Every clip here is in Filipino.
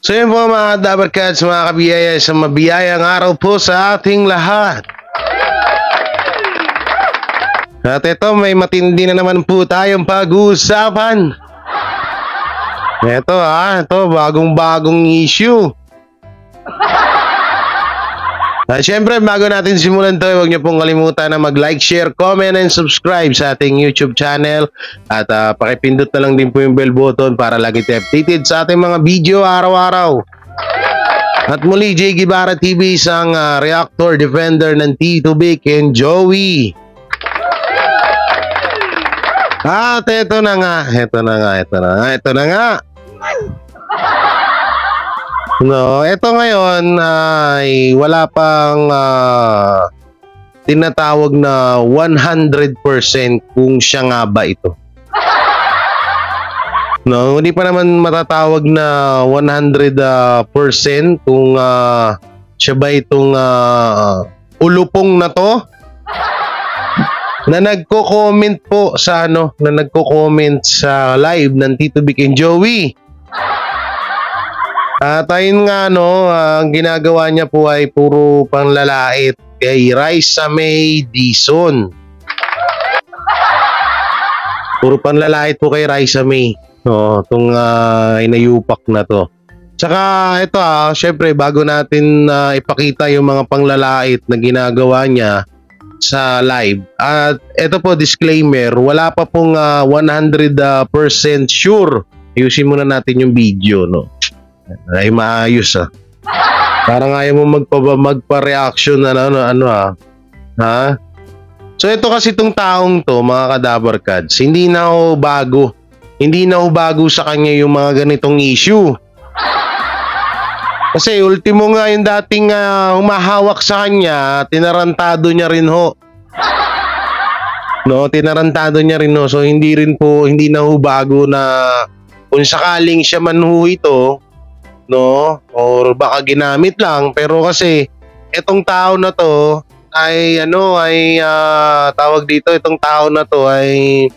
So yun po mga Dabarkads, mga kabiyaya, sa mabiyayang araw po sa ating lahat. At ito, may matindi na naman po tayong pag-uusapan. Ito bagong-bagong issue. At syempre, bago natin simulan to, huwag niyo pong kalimutan na mag-like, share, comment, and subscribe sa ating YouTube channel. At pakipindot na lang din po yung bell button para lagi tayo updated sa ating mga video araw-araw. At muli, J. Guevara TV, isang reactor defender ng Tito Vic and Joey. At ito na nga. No, ito ngayon ay wala pang tinatawag na 100% kung siya nga ba ito. No, hindi pa naman matatawag na 100% kung siya ba itong ulupong na to. Na nagko-comment po sa nagko-comment sa live ng Tito Vic and Joey. At ayun nga ang ginagawa niya po ay puro panglalait kay Raisa May Dizon. Puro panlalait po kay Raisa May. Itong inayupak na to. Tsaka ito syempre bago natin ipakita yung mga panglalait na ginagawa niya sa live. At ito po disclaimer, wala pa pong 100% sure. Ayusin muna natin yung video, ay maayos Parang ayaw mo magpa-reaction ha? So ito kasi itong taong to, mga Kadabarkads, hindi na ho bago sa kanya yung mga ganitong issue. Kasi ultimo nga yung dating humahawak sa kanya, tinarantado niya rin ho. Tinarantado niya rin ho. So hindi na ho bago na kung sakaling siya man ho ito, or baka ginamit lang, pero kasi itong tao na to ay tawag dito, itong tao na to ay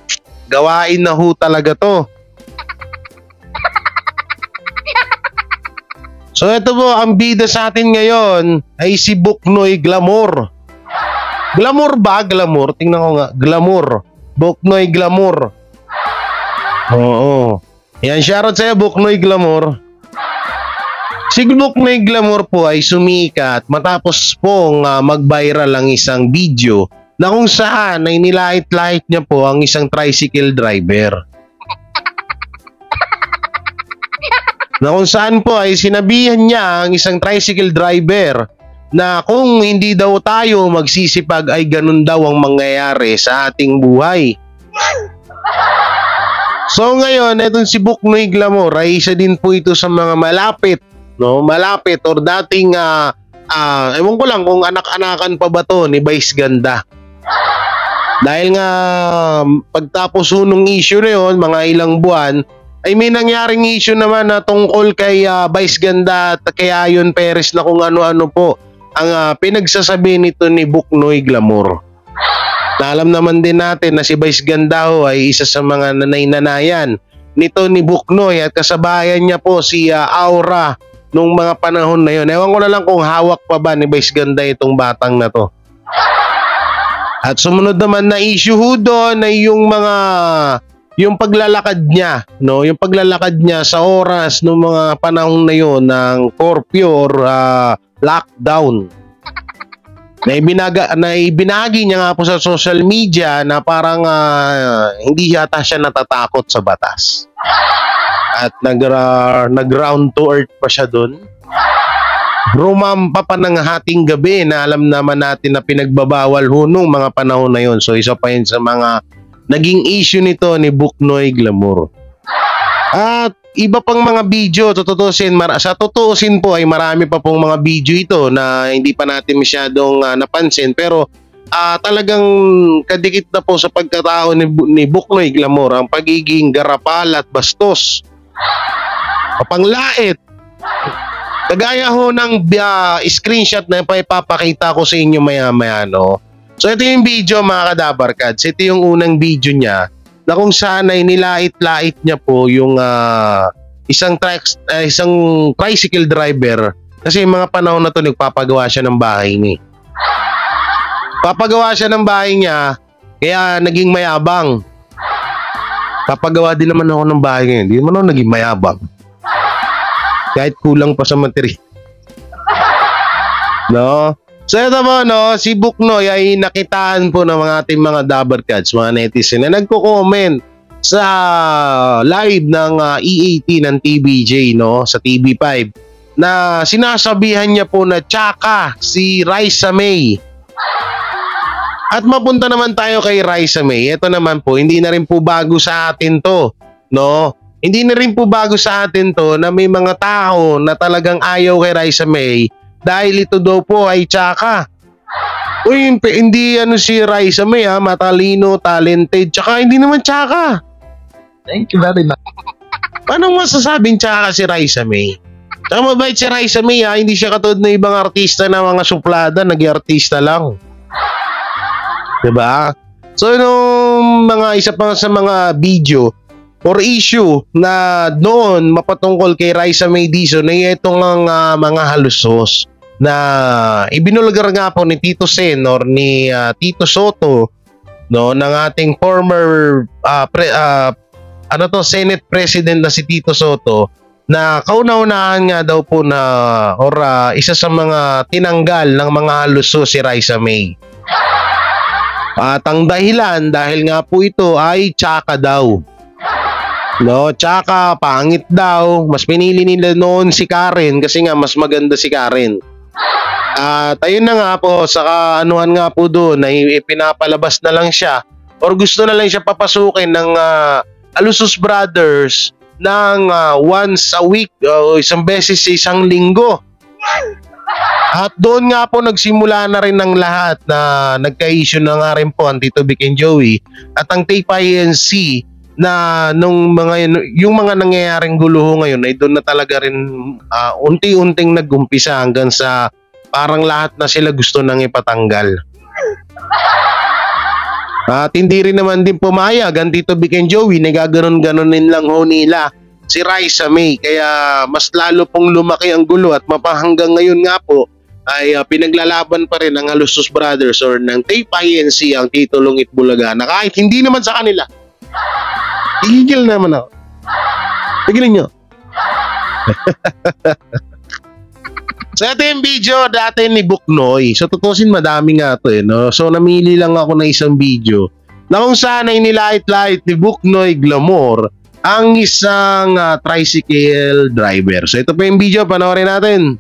gawain na ho talaga to. So ito po, ang bida sa atin ngayon ay si Buknoy Glamour. Glamour ba? Glamour? Tingnan ko nga. Glamour. Buknoy Glamour. Oo. Yan, shoutout sa'yo, Buknoy Glamour. Si Buknoy Glamour po ay sumikat matapos pong mag-viral ang isang video na kung saan ay nilait-lait niya po ang isang tricycle driver. Na kung saan po ay sinabihan niya ang isang tricycle driver na kung hindi daw tayo magsisipag ay ganun daw ang mangyayari sa ating buhay. So ngayon, etong si Buknoy Glamour ay isa din po ito sa mga malapit or dating ewan ko lang kung anak-anakan pa ba to ni Vice Ganda. Dahil nga pagtapos nung issue na yun, mga ilang buwan, ay may nangyaring issue naman na tungkol kay Vice Ganda at kay Ayon Perez na kung ano-ano po ang pinagsasabi nito ni Buknoy Glamour. Na alam naman din natin na si Vice Ganda ay isa sa mga nanay-nanayan nito ni Buknoy at kasabayan niya po si Aura nung mga panahon na yun. Ewan ko na lang kung hawak pa ba ni Vice Ganda itong batang na to. At sumunod naman na issue doon ay yung paglalakad niya, yung paglalakad niya sa oras ng mga panahon na yun ng curfew or lockdown. Na ibinagi niya nga po sa social media na parang hindi yata siya natatakot sa batas. At nag-round to earth pa siya doon. Rumampa pa ng hating gabi na alam naman natin na pinagbabawal nung mga panahon na yun. So isa pa yun sa mga naging issue nito ni Buknoy Glamour. At iba pang mga video, sa tutuusin po ay marami pa pong mga video ito na hindi pa natin masyadong napansin. Pero talagang kadikit na po sa pagkatao ni Buknoy Glamour ang pagiging garapal at bastos. Papanglait. Kagaya ho ng screenshot na ipapakita ko sa inyo maya-maya, So ito yung video mga Kadabarkads. Ito yung unang video niya na kung saan ay nilait-lait niya po yung isang tricycle driver kasi yung mga panahon na to nagpapagawa siya ng bahay niya. Papagawa siya ng bahay niya kaya naging mayabang. Papagawa din naman ako ng bahay ngayon. Hindi naman ako naging mayabang. Kahit kulang pa sa material. No? So ito po, no, si Buknoy ay nakitaan po ng mga ating mga Dabarkads, mga netizen na nagko-comment sa live ng EAT ng TVJ, no, sa TV5 na sinasabihan niya po na tsaka si Raisa May. At mapunta naman tayo kay Raisa May. Ito naman po, hindi na rin po bago sa atin to, no? Hindi na rin po bago sa atin to na may mga tao na talagang ayaw kay Raisa May dahil ito daw po ay tsaka. Uy, hindi si Raisa May matalino, talented, tsaka hindi naman tsaka. Thank you very much. Paano masasabing tsaka si Raisa May? Tsaka mabait si Raisa May hindi siya katulad ng ibang artista na mga suplada, nag-artista lang. Diba? So nung isa pa sa mga video or issue na noon mapatungkol kay Raisa May Dizon ay itong mga halusos na ibinulgar nga po ni Tito Sen or ni Tito Soto, no, ng ating former Senate President na si Tito Soto, na kauna-unahan nga daw po na isa sa mga tinanggal ng mga halusos si Raisa May. At ang dahilan dahil nga po ito ay tsaka daw. No, tsaka pangit daw. Mas pinili nila noon si Karen kasi nga mas maganda si Karen. At ayun na nga po, saka anuhan nga po doon na ipinapalabas na lang siya or gusto na lang siya papasukin ng Alusos Brothers ng once a week o isang beses sa isang linggo. At doon nga po nagsimula na rin ng lahat na nagka-issue na nga rin po ang Tito Vic and Joey at ang Tape INC na yung mga nangyayaring gulo ngayon ay doon na talaga rin unti-unting nag-umpisa hanggang sa parang lahat na sila gusto nang ipatanggal. At hindi rin naman din pumayag ang Tito Vic and Joey, nagaganon-ganonin lang ho nila si Raisa May, kaya mas lalo pong lumaki ang gulo at hanggang ngayon nga po ay pinaglalaban pa rin ng Alusos Brothers or ng Tape INC ang Tito Lungit Bulaga na kahit hindi naman sa kanila. Igigil naman ako. Tigilin nyo. So ito yung video dati ni Buknoy. So tutusin madami nga ito no? So namili lang ako ng isang video na kung saan ay nilait-lait ni Buknoy Glamour ang isang tricycle driver. So ito pa yung video, panoorin natin.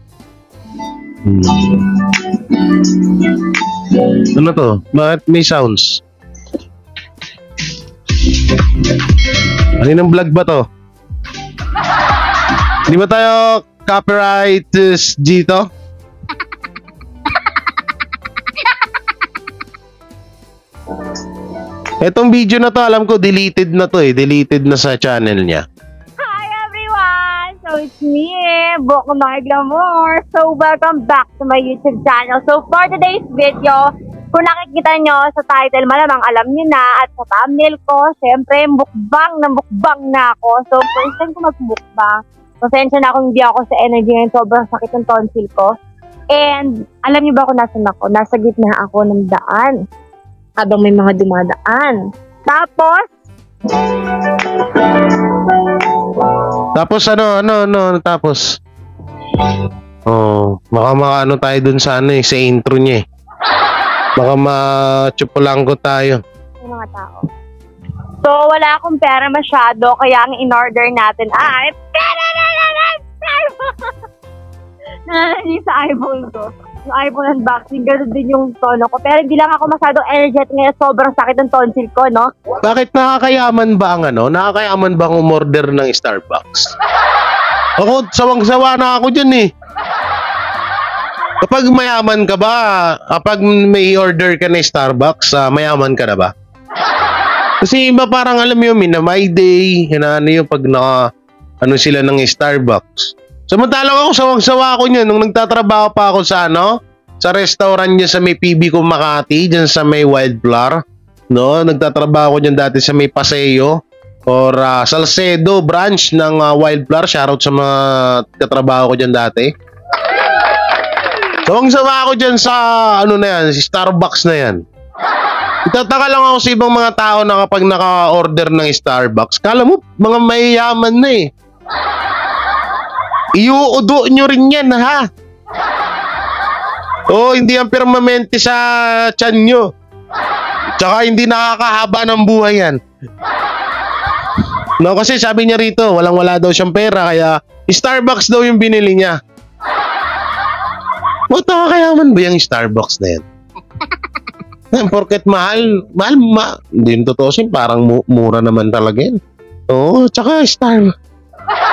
Ano to? Bakit may sounds? Aninang vlog ba to? Hindi ba tayo copyright dito? Etong video na to, alam ko deleted na to deleted na sa channel niya. Hi everyone! So it's me, Buknoy Glamour. So welcome back to my YouTube channel. So for today's video, kung nakikita nyo sa title, malamang alam nyo na, at sa thumbnail ko, syempre mukbang na ako. So first time ko magmukbang. Pasensya na kung hindi ako sa energy ngayon, sobrang sakit ng tonsil ko. And alam niyo ba kung nasan ako? Nasa gitna ako ng daan habang may mga dumadaan. Tapos tapos? Oh, baka makaano tayo dun sa sa intro niya Baka ma-chupulango tayo. Yung mga tao. So, wala akong pera masyado, kaya ang in-order natin ay nanananig sa iPhone ko. Yung iPhone unboxing, gano'n din yung tono ko. Pero hindi lang ako masyadong energetic ngayon. Sobrang sakit ng tonsil ko, no? Bakit nakakayaman ba ang Nakakayaman ba ang umorder ng Starbucks? Ako, sawang-sawa na ako dyan Kapag mayaman ka ba, kapag may order ka na Starbucks, mayaman ka na ba? Kasi iba parang alam mo yung My Day, yung pag sila ng Starbucks. Samantalang ako, sawang-sawa ako niyan nung nagtatrabaho pa ako sa sa restaurant niya sa may PB ko Makati, dyan sa may Wildflower. No, nagtatrabaho ako diyan dati sa may Paseo. or Salcedo branch ng Wildflower. Shoutout sa mga katrabaho ko dyan dati. Sawang-sawa ako dyan sa ano na yan, si Starbucks na yan. Itataka lang ako sa ibang mga tao na kapag naka-order ng Starbucks, kala mo mga mayayaman na eh. Iuudo nyo rin yan ha. Oh, hindi yan permanente sa tiyan nyo. Tsaka hindi nakakahaba ng buhay yan. No, kasi sabi niya rito, walang-wala daw siyang pera, kaya Starbucks daw yung binili niya. Kakayaman ba yung Starbucks na yan? Porket mahal, hindi yung totoo parang mura naman talaga yan. Oo, tsaka Starbucks.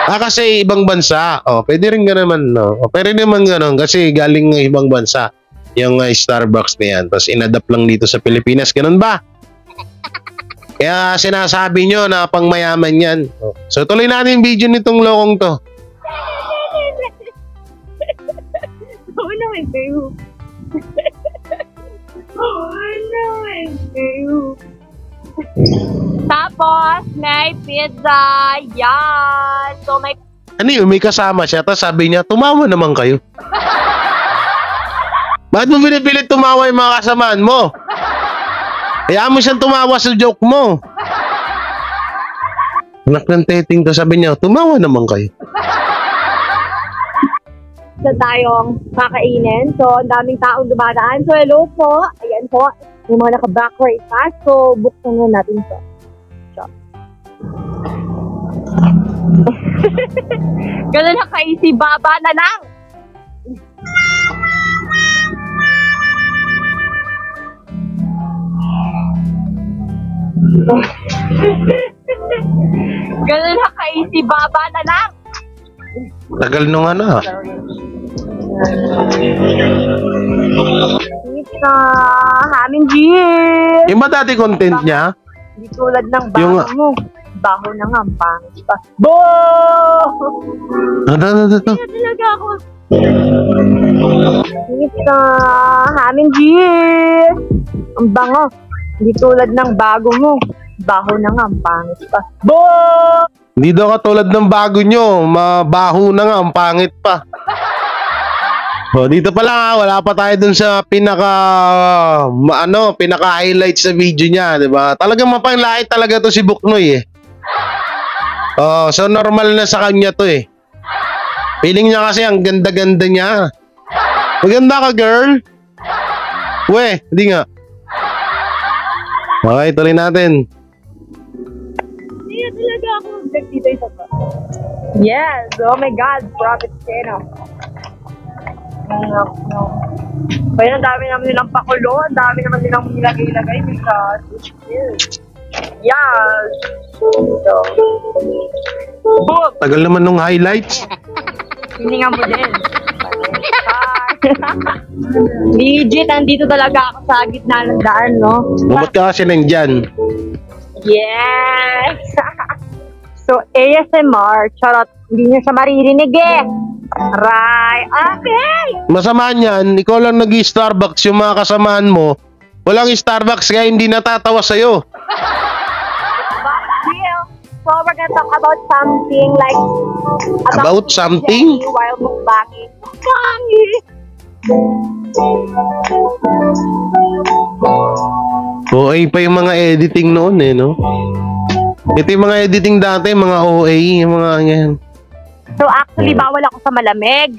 Kasi ibang bansa. Pwede rin ganaman, no? Pwede naman ganon kasi galing ng ibang bansa yung Starbucks na yan. Tapos inadapt lang dito sa Pilipinas. Ganon ba? Kaya sinasabi nyo na pangmayaman yan. So tuloy natin yung video nitong lokong to. Oo naman kayo. Oo naman kayo. Tapos, may pizza. Yan. So, may... Ano yun? May kasama siya. Tapos sabi niya, tumawa naman kayo. Bakit mo pinipilit tumawa yung mga kasamaan mo? Hayaan mo siyang tumawa sa joke mo. Anak ng teteng to, sabi niya, tumawa naman kayo. Sa tayong kakainin. So, ang daming taong dumadaan. So, hello po. Ayan po. Yung mga naka-backward pa. So, buksan na natin ito. Ganun na kaisi. Baba na lang. Ganun na kaisi. Baba na lang. Tagal nung ano. Pizza, ham and cheese. Yung ba dati content niya? Hindi tulad ng baho Yung... mo. Baho na nga, pangit pa. Bo! Ano? Kaya talaga ako. Pizza, ham and cheese. Ang bango. Hindi tulad ng bago mo. Baho na nga, pangit pa. Bo! Hindi daw katulad ng bago nyo. Mabaho na nga, ang pangit pa. Dito pa lang wala pa tayo dun sa pinaka-highlight sa video niya, di ba? Talagang mapanglait talaga to si Buknoy eh. So normal na sa kanya to eh. Feeling niya kasi ang ganda-ganda niya. Maganda ka, girl? We, hindi nga. Okay, tuloy natin. Hindi talaga ako dito isa pa. Yes, oh my God, Prophet Seno. No. Kaya ang dami naman nilang pakulo, ang dami naman nilang nilagay-lagay because yes. So, boom! Tagal naman nung highlights. Hininga mo din. Legit, andito talaga ako sa gitna ng daan, no? Ba't ka kasi nandyan? Yes! So, ASMR, charot, hindi niya siya maririnig eh. Right, okay! Masama niyan, ikaw lang nag-Starbucks, yung mga kasamaan mo, walang Starbucks kaya hindi natatawa sa'yo. But still, so we're gonna talk about something like... About something? While mukbanging. Mukbanging! OA pa yung mga editing noon eh, no? Ito yung mga editing dati, mga OA, yung mga yan. So actually, bawal ako sa malamig.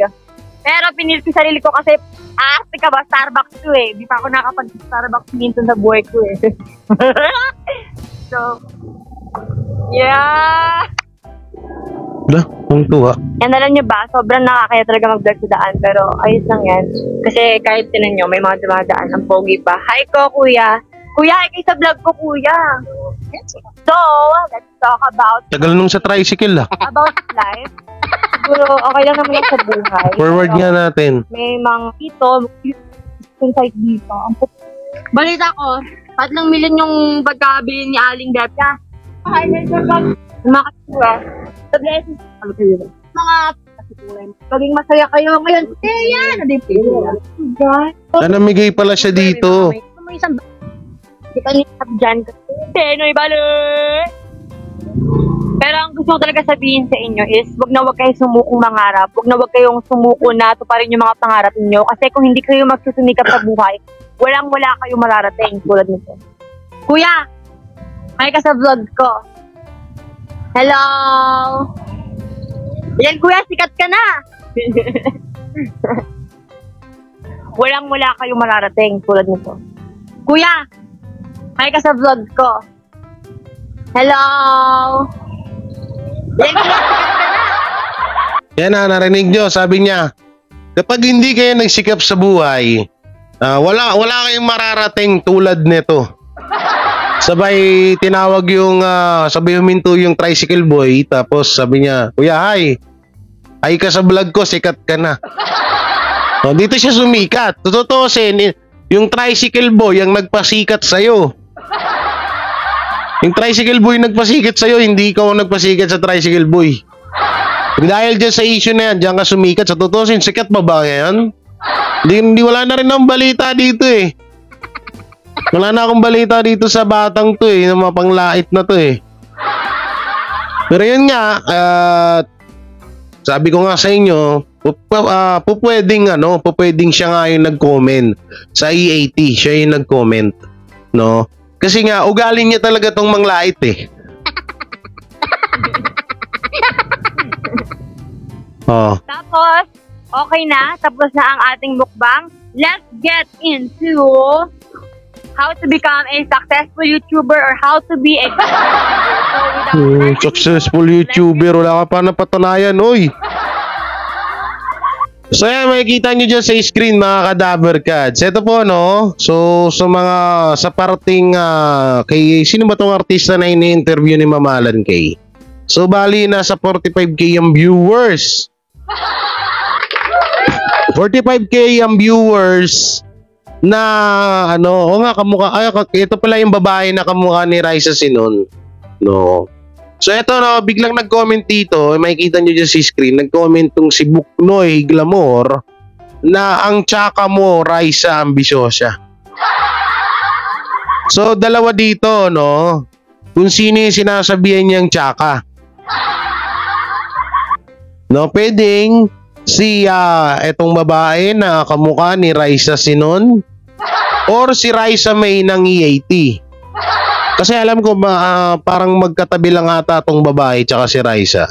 Pero pinilit ko sarili ko kasi, ka ba, Starbucks to eh. Di pa ako nakapag-Starbucks minsan sa buhay ko eh. So, yeah. Wala, ang tuwa. Yan, alam nyo ba, sobrang nakakaya talaga mag-vlog sa daan. Pero ayos lang yan. Kasi kahit tinan nyo, may mga dumadaan. Ang pogi pa. Hi ko, kuya. Kuya, ikay sa vlog ko, kuya. So, let's talk about... Tagal nung sa tricycle ah. About life. Siguro, okay lang naman yung sa buhay. Forward nga natin. May mga site dito. Balita ko, 3 million yung pagkabili ni Aling Depka. Ay, makakasuwa. The blessings. Mga maging masaya kayo ngayon. Yan! Namigay pala siya dito. May isang kita niyo dyan. Penoy balo! Pero ang gusto ko talaga sabihin sa inyo is, wag na wag kayo sumukong mangarap. Wag na wag kayong sumuko na tuparin yung mga pangarap niyo. Kasi kung hindi kayo magsusumikap sa buhay, walang-wala kayo mararating tulad nito. Kuya, may ka sa vlog ko. Hello! Yan kuya, sikat ka na! Walang-wala kayo mararating tulad nito. Kuya, may ka sa vlog ko. Hello! Yan kuya, sikat ka na! Yan na, narinig nyo, sabi niya, kapag hindi kayo nagsikap sa buhay, wala kayong mararating tulad nito. Sabay tinawag yung, sabay huminto yung tricycle boy, tapos sabi niya, kuya, hi ka sa vlog ko, sikat ka na. Dito siya sumikat. Totoo yung tricycle boy ang nagpasikat sa'yo. Yung tricycle boy nagpasikat sa'yo, hindi ikaw ang nagpasikat sa tricycle boy. Dahil dyan sa issue na yan, dyan ka sumikat. Sa totoo, sikat pa ba ngayon? Hindi wala na rin ang balita dito eh. Wala na akong balita dito sa batang to eh, na mga panglait na to eh. Pero yun nga, sabi ko nga sa inyo, pupwedeng siya nga yung nag-comment sa EAT, siya yung nag-comment, no? Kasi nga, ugali niya talaga tong manglait eh. Tapos, okay na. Tapos na ang ating mukbang. Let's get into how to become a successful YouTuber or how to be a successful YouTuber. Wala ka pa napatunayan, oy. So yan, makikita nyo dyan sa screen mga Kadaver Cats. Ito po, no? So sa parating kay, sino ba tong artista na ini-interview ni Mamalan kay? So bali, nasa 45k ang viewers. 45k ang viewers na o nga kamukha, ito pala yung babae na kamukha ni Raisa Sinon, no? So ito, no, biglang nag-comment dito, makikita nyo dyan sa screen, nag-comment tong si Buknoy Glamour na ang tsaka mo, Raisa Ambisyosa. So dalawa dito, no, kung sino yung sinasabihan niyang tsaka. No, pwedeng si etong babae na kamukha ni Raisa Sinon or si Raisa May ng EAT. Kasi alam ko parang magkatabi lang ata tong babae tsaka si Raisa.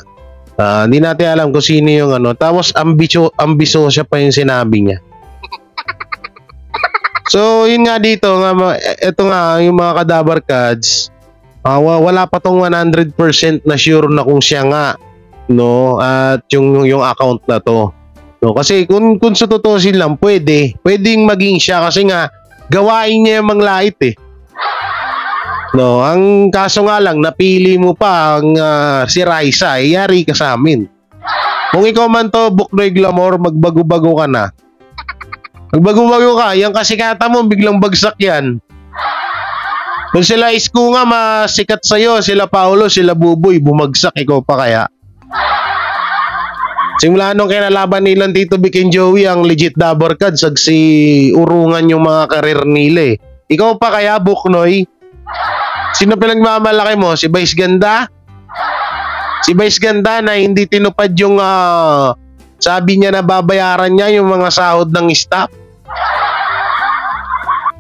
Hindi natin alam kung sino yung Tapos ambisyosa pa yung sinabi niya. So yun nga dito, ito nga yung mga Kadaver Cats. Wala pa tong 100% na sure na kung siya nga, no, at yung account na to, no, kasi kung sa totoo lang pwedeng maging siya kasi nga gawain niya yung manglait eh, no. Ang kaso nga lang, napili mo pa ang si Raisa, yari ka sa amin. Kung ikaw man to, Buknoy Glamour, magbago-bago ka na. Magbago-bago ka, yung kasikatan mo biglang bagsak yan. Kung sila Isko nga masikat sa'yo, sila Paolo, sila Buboy, bumagsak, ikaw pa kaya? Simula nung kinalaban nilang Tito Vic and Joey, ang legit Dabar Cats, si urungan yung mga karir nila eh. Ikaw pa kaya, Buknoy? Sino pinagmamalaki mo? Si Vice Ganda? Si Vice Ganda na hindi tinupad yung sabi niya na babayaran niya yung mga sahod ng staff.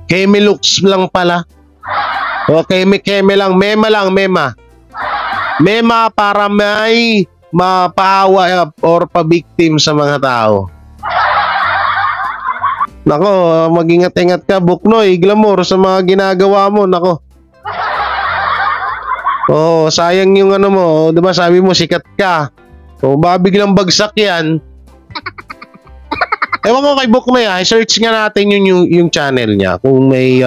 Keme looks lang pala. O keme lang, mema. Mema para may mapaawa or pabiktim sa mga tao. Nako, mag-ingat-ingat ka, Buknoy Glamour, sa mga ginagawa mo. Nako. Oh, sayang yung mo, 'di ba? Sabi mo sikat ka. O baka biglang bagsak 'yan. Ewan ko kay Buknoy, search nga natin yung channel niya. Kung may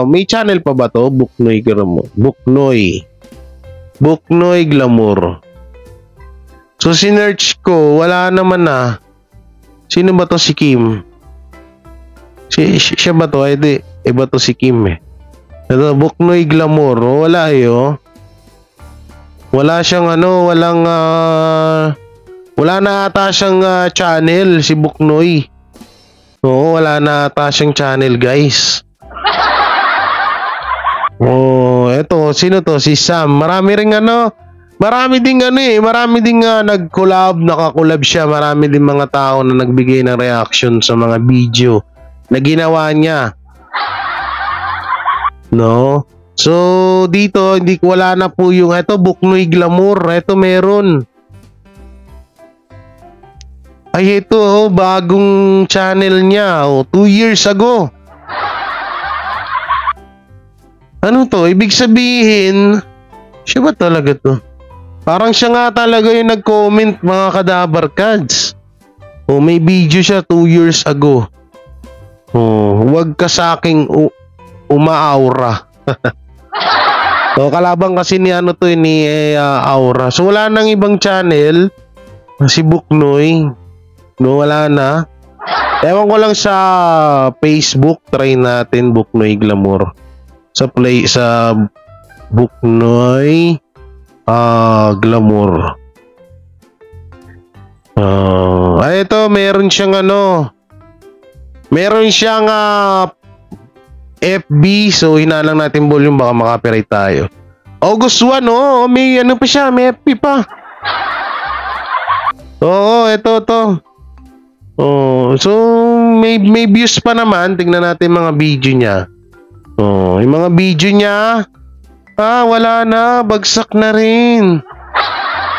may channel pa ba to, Buknoy Glamour. Buknoy Glamour. So sinearch ko, wala naman na. Sino ba to, si Kim? Siya ba to? Iba to si Kim eh. Ito, Buknoy Glamour. Wala wala siyang wala na ata siyang channel si Buknoy. Oo, wala na ata siyang channel, guys. Oh, eto, sino to? Si Sam. Marami ding nag-collab, nakakolab siya. Marami din mga tao na nagbigay ng reaction sa mga video na ginawa niya. No? So, dito, wala na po yung, eto, Buknoy Glamour. Eto, meron. Ay, ito, oh, bagong channel niya. 2 years ago. Ano to? Ibig sabihin, siya ba talaga to? Parang siya nga talaga yung nag-comment, mga Kadabar Kads. Oh, may video siya 2 years ago. Oh, huwag ka sa aking umaaura. So, kalabang kasi ni Aura. So, wala nang ibang channel. Si Buknoy. No, wala na. Ewan ko lang sa Facebook. Try natin Buknoy Glamour. Sa Buknoy Glamour. Ito, meron siyang meron siyang FB. So, hinalang natin volume, baka makapiright tayo. August 1, oh, may pa siya, may FB pa. Oo, ito to. Oh, so may views pa naman. Tingnan natin mga video niya. Oh, yung mga video niya, wala na, bagsak na rin.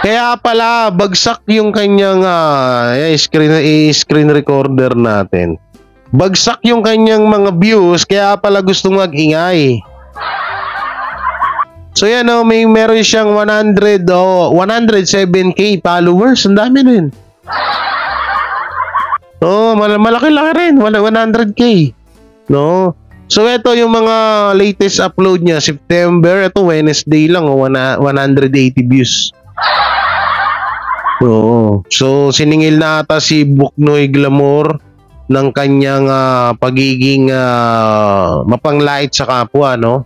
Kaya pala bagsak yung kanyang screen recorder natin. Bagsak yung kanyang mga views, kaya pala gustong mag-ingay. So yan, meron siyang 107k followers. Ang dami rin. Oh, malaki-laki rin, 100k. No? So ito yung mga latest upload niya, September, ito Wednesday lang, 180 views. Oo. So siningil na ata si Buknoy Glamour ng kanyang pagiging mapanglait sa kapwa, no?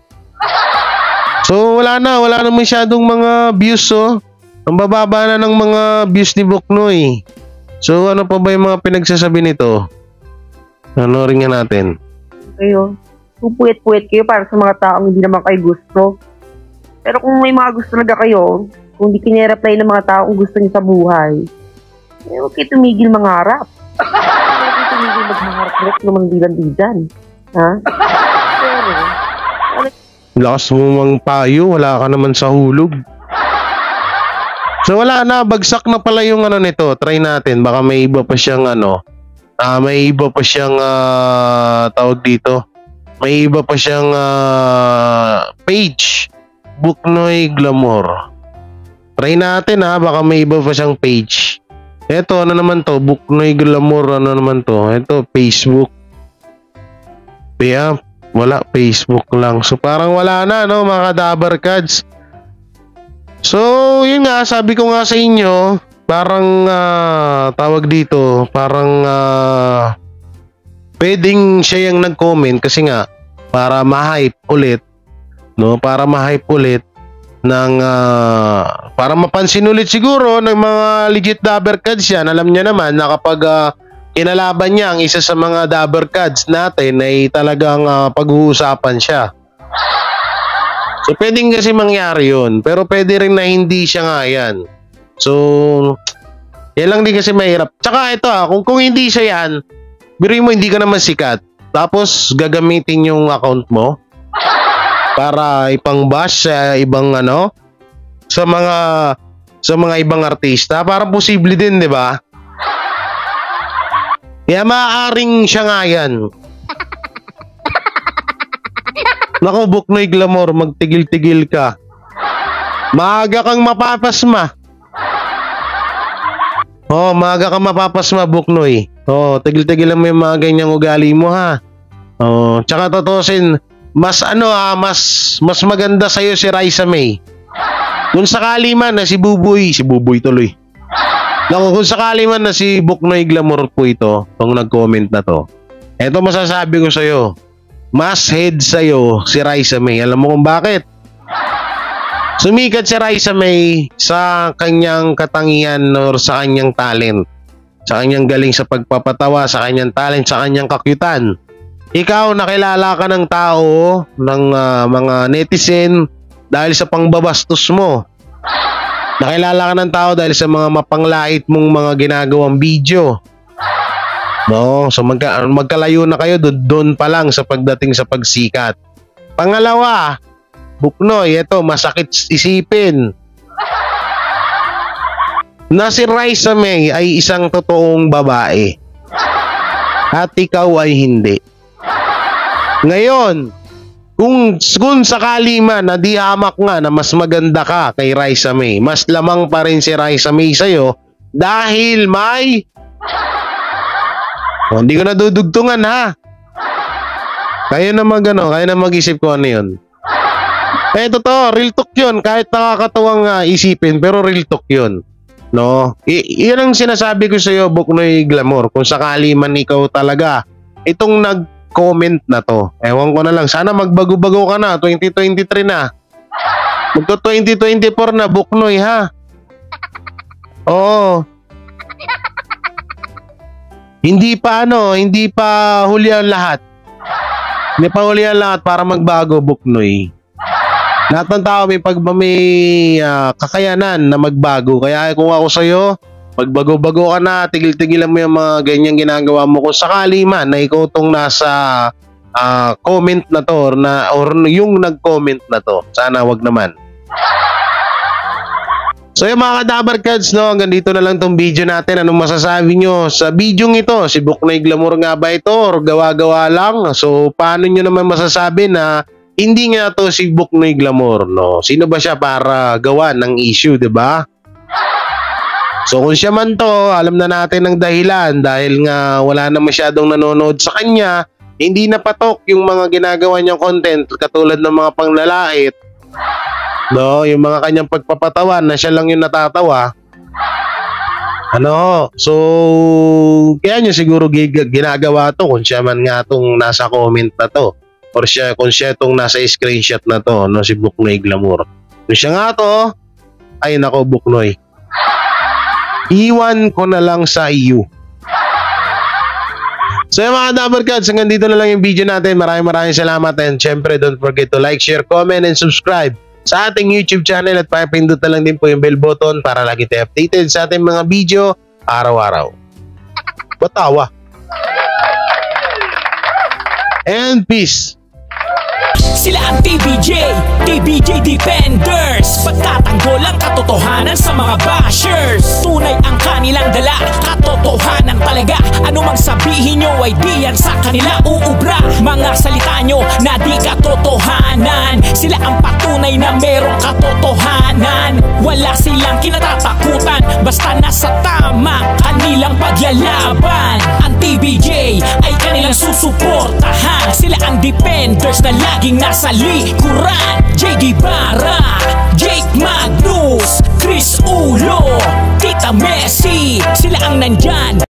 So wala na masyadong mga views, oh. Ang bababa na ng mga views ni Buknoy. So ano pa ba yung mga pinagsasabi nito? Ano rin nga natin? Kayo, pupuwit-puwit kayo para sa mga taong hindi naman kayo gusto. Pero kung may mga gusto talaga kayo, kung hindi kinireply ng mga taong gusto niyo sa buhay, huwag kayo tumigil mangarap. Huwag kayo tumigil magmangarap naman dilan-dilan. Ha? Pero, lakas mo mang payo, wala ka naman sa hulog. So wala na, bagsak na pala yung nito. Try natin, baka may iba pa siyang tawag dito. May iba pa siyang page. Buknoy Glamour. Try natin, baka may iba pa siyang page. Eto, ano naman to? Buknoy Glamour, ano naman to? Eto, Facebook. Kaya, wala, Facebook lang. So parang wala na, no, mga Kadabar Kads. So, yun nga, sabi ko nga sa inyo, parang tawag dito, parang pwedeng siya yung nag-comment kasi nga para ma-hype ulit, no? Para ma-hype ulit ng para mapansin ulit siguro ng mga legit Dabber Kads yan. Alam niya naman na kapag kinalaban niya ang isa sa mga Dabber Kads natin ay talagang pag-uusapan siya. So, pwedeng kasi mangyari yun. Pero pwede rin na hindi siya nga yan. So, yan lang din kasi mahirap. Tsaka ito kung hindi siya yan, biruin mo hindi ka naman sikat. Tapos, gagamitin yung account mo para ipang-bash sa ibang sa mga ibang artista. Parang posible din, di ba? Kaya maaaring siya nga yan. Naku, Buknoy Glamour, magtigil-tigil ka. Maaga kang mapapasma. Oh, maaga kang mapapasma, Buknoy. Oh, tigil-tigilan mo yung mga ganyang ugali mo, ha. Oh, tsaka totosin, mas maganda sa'yo si Raisa May. Kung sakali man na si Buboy tuloy. Naku, kung sakali man na si Buknoy Glamour po ito, itong nag-comment na to. Eto masasabi ko sa'yo. Mas head sa'yo si Raisa May. Alam mo kung bakit? Sumikat si Raisa May sa kanyang katangian or sa kanyang talent. Sa kanyang galing sa pagpapatawa, sa kanyang talent, sa kanyang kakyutan. Ikaw, nakilala ka ng tao, ng mga netizen dahil sa pangbabastos mo. Nakilala ka ng tao dahil sa mga mapanglait mong mga ginagawang video. No, so magkalayo na kayo doon pa lang sa pagdating sa pagsikat. Pangalawa, Buknoy, ito masakit isipin. Na si Raisa May ay isang totoong babae. At ikaw ay hindi. Ngayon, kung sakali man na di hamak nga na mas maganda ka kay Raisa May, mas lamang pa rin si Raisa May sa'yo dahil may... hindi ko nadudugtungan ha. Kayo na mag-isip ko ano yun. Totoo, real talk yun. Kahit nakakatawang isipin, pero real talk yun. No? Yan ang sinasabi ko sa'yo, Buknoy Glamour. Kung sakali man ikaw talaga, itong nag-comment na to, ewan ko na lang, sana magbago-bago ka na, 2023 na. Magto 2024 na, Buknoy ha. Oo. Hindi pa huli ang lahat. Hindi pa huli ang lahat para magbago, Buknoy. Lahat ng tao may kakayanan na magbago. Kaya kung ako sa'yo, magbago-bago ka na, tigil-tigilan mo yung mga ganyang ginagawa mo. Kung sakali man na ikaw tong nasa comment na to or yung nag-comment na to, sana wag naman. So yung mga Kadabarkads, no, hanggang dito na lang tong video natin. Anong masasabi nyo sa video ito? Si Buknoy Glamour nga ba ito or gawa-gawa lang? So paano nyo naman masasabi na hindi nga to si Buknoy Glamour, no? Sino ba siya para gawa ng issue, 'di ba? So kung siya man to, alam na natin ang dahilan dahil nga wala na masyadong nanonood sa kanya, hindi na patok yung mga ginagawa niyang content katulad ng mga panglalait. No, yung mga kanyang pagpapatawan na siya lang yung natatawa. So kaya niya siguro ginagawa to kung siya man nga tong nasa comment na to. Or kung siya itong nasa screenshot na to, no, si Buknoy Glamour. Kung siya nga to, ay nako Buknoy. Iwan ko na lang sa iyo. So yung mga Kadabarkads, hanggang dito na lang yung video natin. Maraming salamat and syempre don't forget to like, share, comment, and subscribe sa ating YouTube channel at pakipindot na lang din po yung bell button para lagi tayo updated sa ating mga video araw-araw. Batawa. And peace. Sila ang TBJ Defenders. Pagtatanggol ang katotohanan sa mga bashers. Tunay ang kanilang dala, katotohanan talaga. Ano mang sabihin nyo ay di yan sa kanila uubra. Mga salita nyo na di katotohanan. Sila ang patunay na merong katotohanan. Wala silang kinatatakutan, basta nasa tama kanilang paglalaban. Ang TBJ ay kanilang susuportahan. Sila ang defenders na laging nasa likuran. JDB